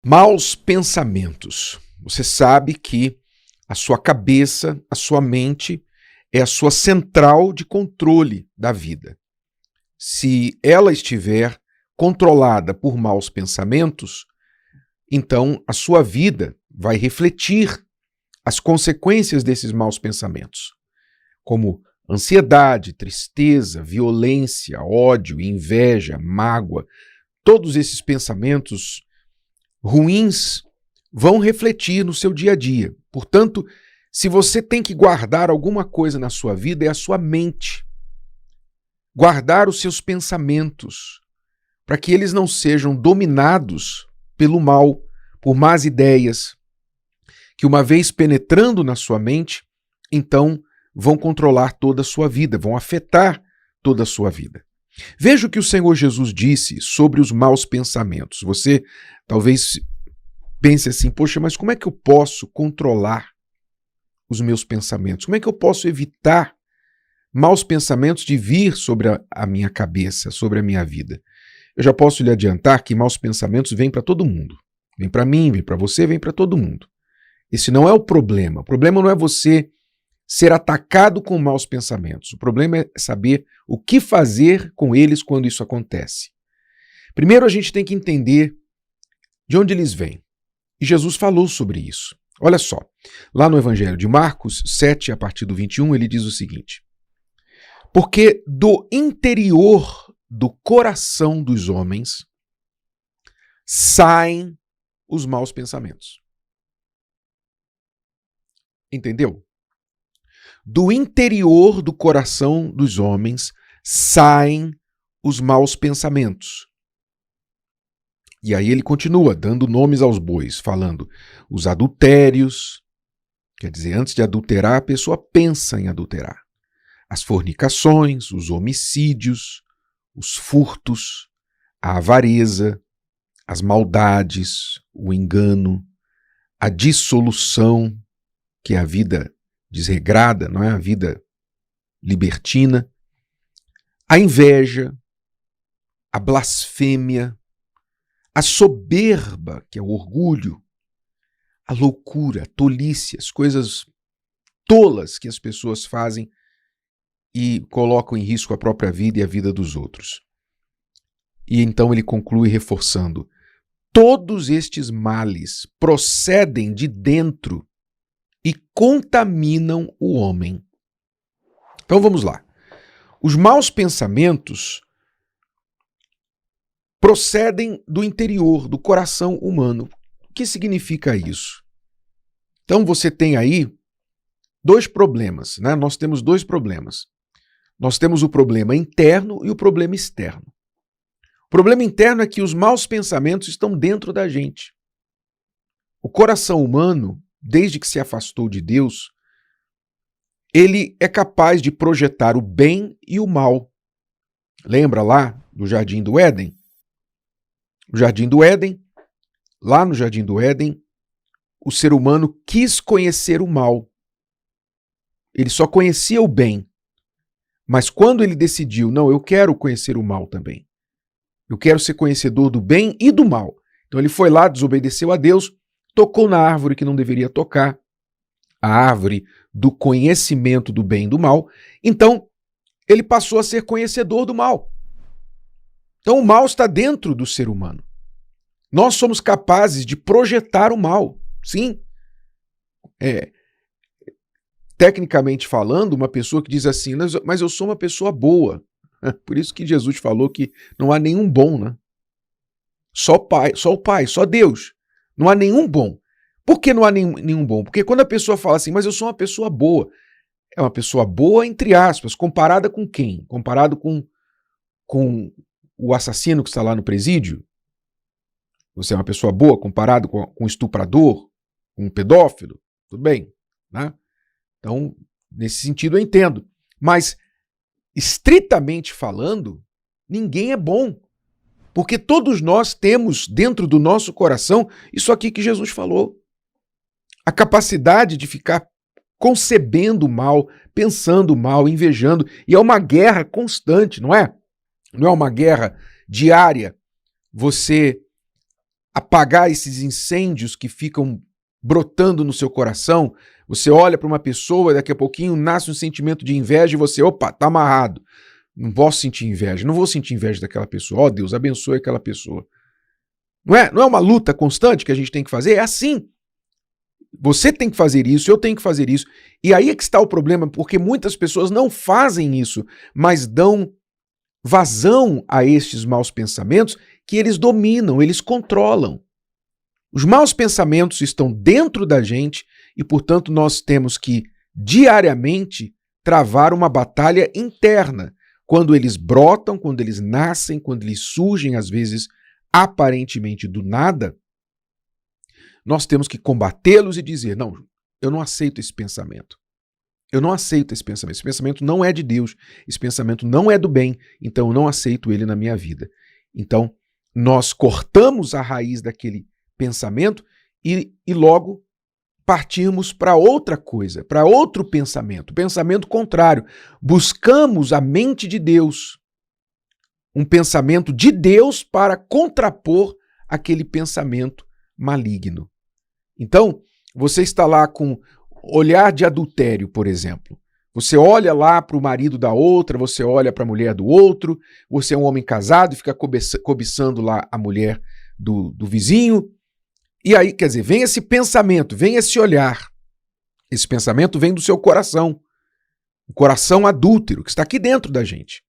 Maus pensamentos. Você sabe que a sua cabeça, a sua mente é a sua central de controle da vida. Se ela estiver controlada por maus pensamentos, então a sua vida vai refletir as consequências desses maus pensamentos, como ansiedade, tristeza, violência, ódio, inveja, mágoa. Todos esses pensamentos ruins vão refletir no seu dia a dia. Portanto, se você tem que guardar alguma coisa na sua vida, é a sua mente. Guardar os seus pensamentos, para que eles não sejam dominados pelo mal, por más ideias, que uma vez penetrando na sua mente, então vão controlar toda a sua vida, vão afetar toda a sua vida. Veja o que o Senhor Jesus disse sobre os maus pensamentos. Você talvez pense assim, poxa, mas como é que eu posso controlar os meus pensamentos? Como é que eu posso evitar maus pensamentos de vir sobre a minha cabeça, sobre a minha vida? Eu já posso lhe adiantar que maus pensamentos vêm para todo mundo. Vem para mim, vem para você, vem para todo mundo. Esse não é o problema. O problema não é você ser atacado com maus pensamentos. O problema é saber o que fazer com eles quando isso acontece. Primeiro a gente tem que entender de onde eles vêm. E Jesus falou sobre isso. Olha só, lá no Evangelho de Marcos 7, a partir do 21, ele diz o seguinte: porque do interior do coração dos homens saem os maus pensamentos. Entendeu? Do interior do coração dos homens saem os maus pensamentos. E aí ele continua dando nomes aos bois, falando os adultérios, quer dizer, antes de adulterar, a pessoa pensa em adulterar. As fornicações, os homicídios, os furtos, a avareza, as maldades, o engano, a dissolução, que é a vida desregrada, não é a vida libertina, a inveja, a blasfêmia, a soberba, que é o orgulho, a loucura, a tolice, as coisas tolas que as pessoas fazem e colocam em risco a própria vida e a vida dos outros. E então ele conclui reforçando: todos estes males procedem de dentro e contaminam o homem. Então vamos lá. Os maus pensamentos procedem do interior, do coração humano. O que significa isso? Então você tem aí dois problemas, né? Nós temos dois problemas. Nós temos o problema interno e o problema externo. O problema interno é que os maus pensamentos estão dentro da gente. O coração humano, desde que se afastou de Deus, ele é capaz de projetar o bem e o mal. Lembra lá do Jardim do Éden? O Jardim do Éden, lá no Jardim do Éden, o ser humano quis conhecer o mal. Ele só conhecia o bem. Mas quando ele decidiu, não, eu quero conhecer o mal também. Eu quero ser conhecedor do bem e do mal. Então ele foi lá, desobedeceu a Deus, tocou na árvore que não deveria tocar, a árvore do conhecimento do bem e do mal. Então ele passou a ser conhecedor do mal. Então o mal está dentro do ser humano. Nós somos capazes de projetar o mal, sim. Tecnicamente falando, uma pessoa que diz assim, mas eu sou uma pessoa boa. Por isso que Jesus falou que não há nenhum bom, né? Só o Pai, só Deus. Não há nenhum bom. Por que não há nenhum bom? Porque quando a pessoa fala assim, mas eu sou uma pessoa boa, é uma pessoa boa entre aspas, comparada com quem? Comparado com o assassino que está lá no presídio? Você é uma pessoa boa comparado com o estuprador, com o pedófilo? Tudo bem, né? Então, nesse sentido eu entendo. Mas, estritamente falando, ninguém é bom. Porque todos nós temos dentro do nosso coração isso aqui que Jesus falou. A capacidade de ficar concebendo o mal, pensando o mal, invejando. E é uma guerra constante, não é? Não é uma guerra diária. Você apagar esses incêndios que ficam brotando no seu coração. Você olha para uma pessoa, daqui a pouquinho nasce um sentimento de inveja e você, opa, tá amarrado. Não posso sentir inveja, não vou sentir inveja daquela pessoa. Ó, Deus, abençoe aquela pessoa. Não é uma luta constante que a gente tem que fazer? É assim. Você tem que fazer isso, eu tenho que fazer isso. E aí é que está o problema, porque muitas pessoas não fazem isso, mas dão vazão a estes maus pensamentos que eles dominam, eles controlam. Os maus pensamentos estão dentro da gente e, portanto, nós temos que diariamente travar uma batalha interna. Quando eles brotam, quando eles nascem, quando eles surgem, às vezes, aparentemente do nada, nós temos que combatê-los e dizer, não, eu não aceito esse pensamento. Eu não aceito esse pensamento. Esse pensamento não é de Deus. Esse pensamento não é do bem. Então, eu não aceito ele na minha vida. Então, nós cortamos a raiz daquele pensamento e logo partimos para outra coisa, para outro pensamento, pensamento contrário. Buscamos a mente de Deus, um pensamento de Deus para contrapor aquele pensamento maligno. Então, você está lá com olhar de adultério, por exemplo. Você olha lá para o marido da outra, você olha para a mulher do outro, você é um homem casado e fica cobiçando lá a mulher do vizinho. E aí, quer dizer, vem esse pensamento, vem esse olhar. Esse pensamento vem do seu coração. O coração adúltero que está aqui dentro da gente.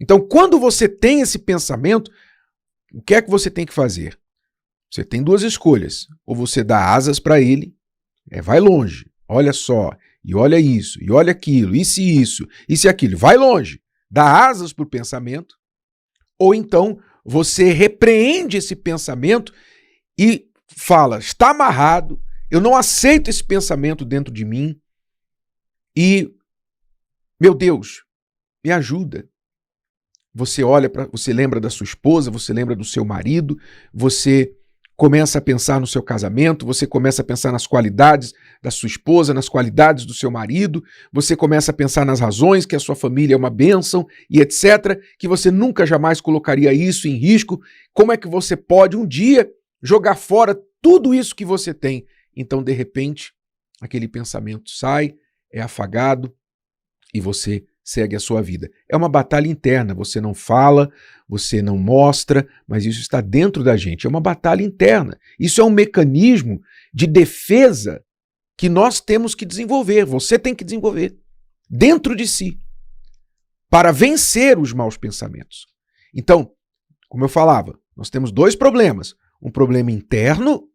Então, quando você tem esse pensamento, o que é que você tem que fazer? Você tem duas escolhas. Ou você dá asas para ele, vai longe, olha só, e olha isso, e olha aquilo, e se aquilo, vai longe, dá asas para o pensamento. Ou então, você repreende esse pensamento e fala, está amarrado, eu não aceito esse pensamento dentro de mim e, meu Deus, me ajuda. Você olha você lembra da sua esposa, você lembra do seu marido, você começa a pensar no seu casamento, você começa a pensar nas qualidades da sua esposa, nas qualidades do seu marido, você começa a pensar nas razões que a sua família é uma bênção e etc, que você nunca jamais colocaria isso em risco. Como é que você pode um dia jogar fora tudo isso que você tem? Então, de repente, aquele pensamento sai, é afagado e você segue a sua vida. É uma batalha interna, você não fala, você não mostra, mas isso está dentro da gente. É uma batalha interna. Isso é um mecanismo de defesa que nós temos que desenvolver, você tem que desenvolver dentro de si para vencer os maus pensamentos. Então, como eu falava, nós temos dois problemas. Um problema interno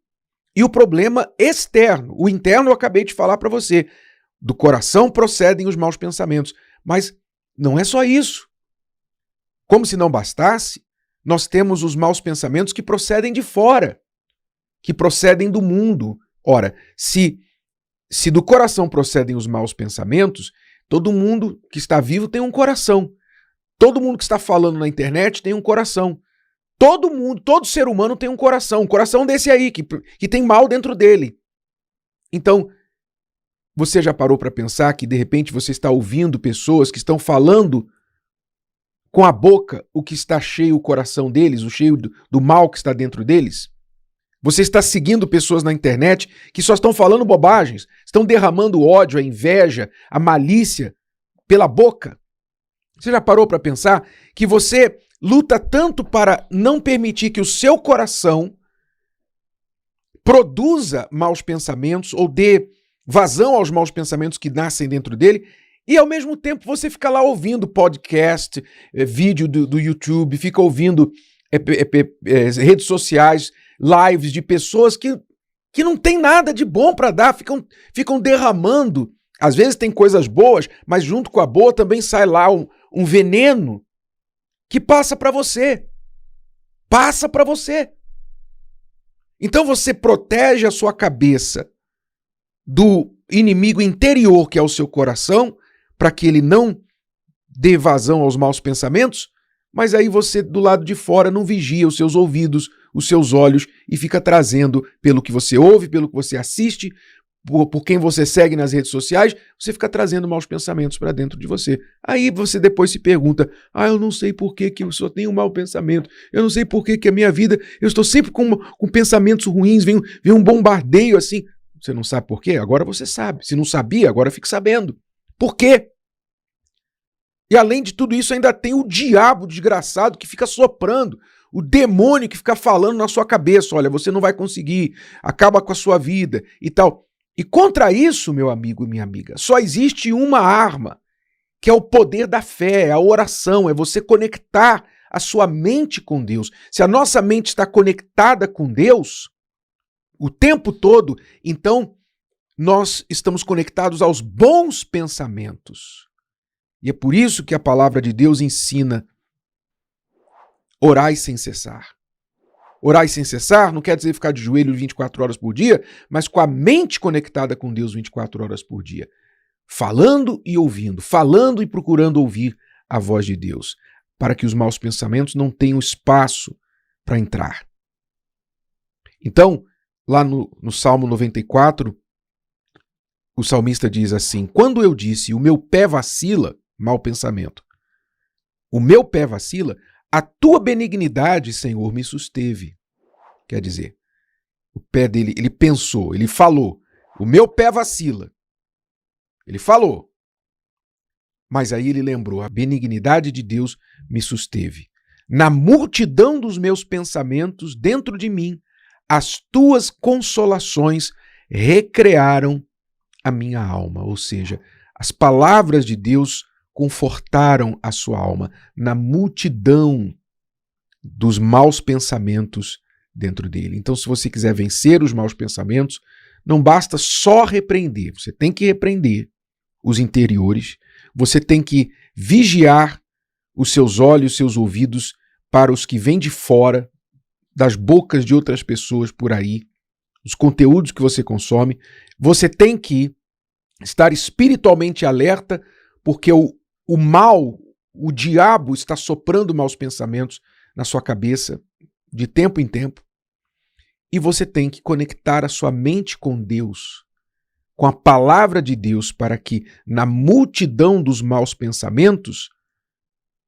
e o problema externo. O interno eu acabei de falar para você. Do coração procedem os maus pensamentos. Mas não é só isso. Como se não bastasse, nós temos os maus pensamentos que procedem de fora, que procedem do mundo. Ora, se do coração procedem os maus pensamentos, todo mundo que está vivo tem um coração. Todo mundo que está falando na internet tem um coração. Todo mundo, todo ser humano tem um coração desse aí, que tem mal dentro dele. Então, você já parou para pensar que de repente você está ouvindo pessoas que estão falando com a boca o que está cheio o coração deles, o cheio do mal que está dentro deles? Você está seguindo pessoas na internet que só estão falando bobagens, estão derramando ódio, a inveja, a malícia pela boca? Você já parou para pensar que você luta tanto para não permitir que o seu coração produza maus pensamentos ou dê vazão aos maus pensamentos que nascem dentro dele, e ao mesmo tempo você fica lá ouvindo podcast, vídeo do YouTube, fica ouvindo redes sociais, lives de pessoas que não tem nada de bom para dar, ficam derramando. Às vezes tem coisas boas, mas junto com a boa também sai lá um veneno que passa para você. Passa para você. Então você protege a sua cabeça do inimigo interior, que é o seu coração, para que ele não dê vazão aos maus pensamentos, mas aí você, do lado de fora, não vigia os seus ouvidos, os seus olhos, e fica trazendo, pelo que você ouve, pelo que você assiste, por quem você segue nas redes sociais, você fica trazendo maus pensamentos para dentro de você. Aí você depois se pergunta, eu não sei por que eu só tenho um mau pensamento, eu não sei por que a minha vida, eu estou sempre com pensamentos ruins, vem um bombardeio assim. Você não sabe por quê? Agora você sabe. Se não sabia, agora fique sabendo. Por quê? E além de tudo isso, ainda tem o diabo desgraçado que fica soprando, o demônio que fica falando na sua cabeça, olha, você não vai conseguir, acaba com a sua vida e tal. E contra isso, meu amigo e minha amiga, só existe uma arma, que é o poder da fé, a oração, é você conectar a sua mente com Deus. Se a nossa mente está conectada com Deus o tempo todo, então nós estamos conectados aos bons pensamentos. E é por isso que a palavra de Deus ensina: orai sem cessar. Orai sem cessar não quer dizer ficar de joelho 24 horas por dia, mas com a mente conectada com Deus 24 horas por dia. Falando e ouvindo, falando e procurando ouvir a voz de Deus, para que os maus pensamentos não tenham espaço para entrar. Então, lá no Salmo 94, o salmista diz assim: quando eu disse, o meu pé vacila, mau pensamento, o meu pé vacila, a tua benignidade, Senhor, me susteve. Quer dizer, o pé dele, ele pensou, ele falou, o meu pé vacila. Ele falou. Mas aí ele lembrou, a benignidade de Deus me susteve. Na multidão dos meus pensamentos, dentro de mim, as tuas consolações recrearam a minha alma. Ou seja, as palavras de Deus confortaram a sua alma na multidão dos maus pensamentos dentro dele. Então, se você quiser vencer os maus pensamentos, não basta só repreender. Você tem que repreender os interiores, você tem que vigiar os seus olhos, os seus ouvidos para os que vêm de fora, das bocas de outras pessoas por aí, os conteúdos que você consome. Você tem que estar espiritualmente alerta, porque o mal, o diabo está soprando maus pensamentos na sua cabeça de tempo em tempo. E você tem que conectar a sua mente com Deus, com a palavra de Deus, para que na multidão dos maus pensamentos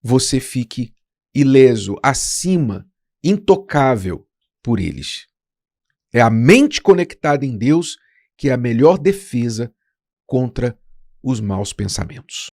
você fique ileso, acima, intocável por eles. É a mente conectada em Deus que é a melhor defesa contra os maus pensamentos.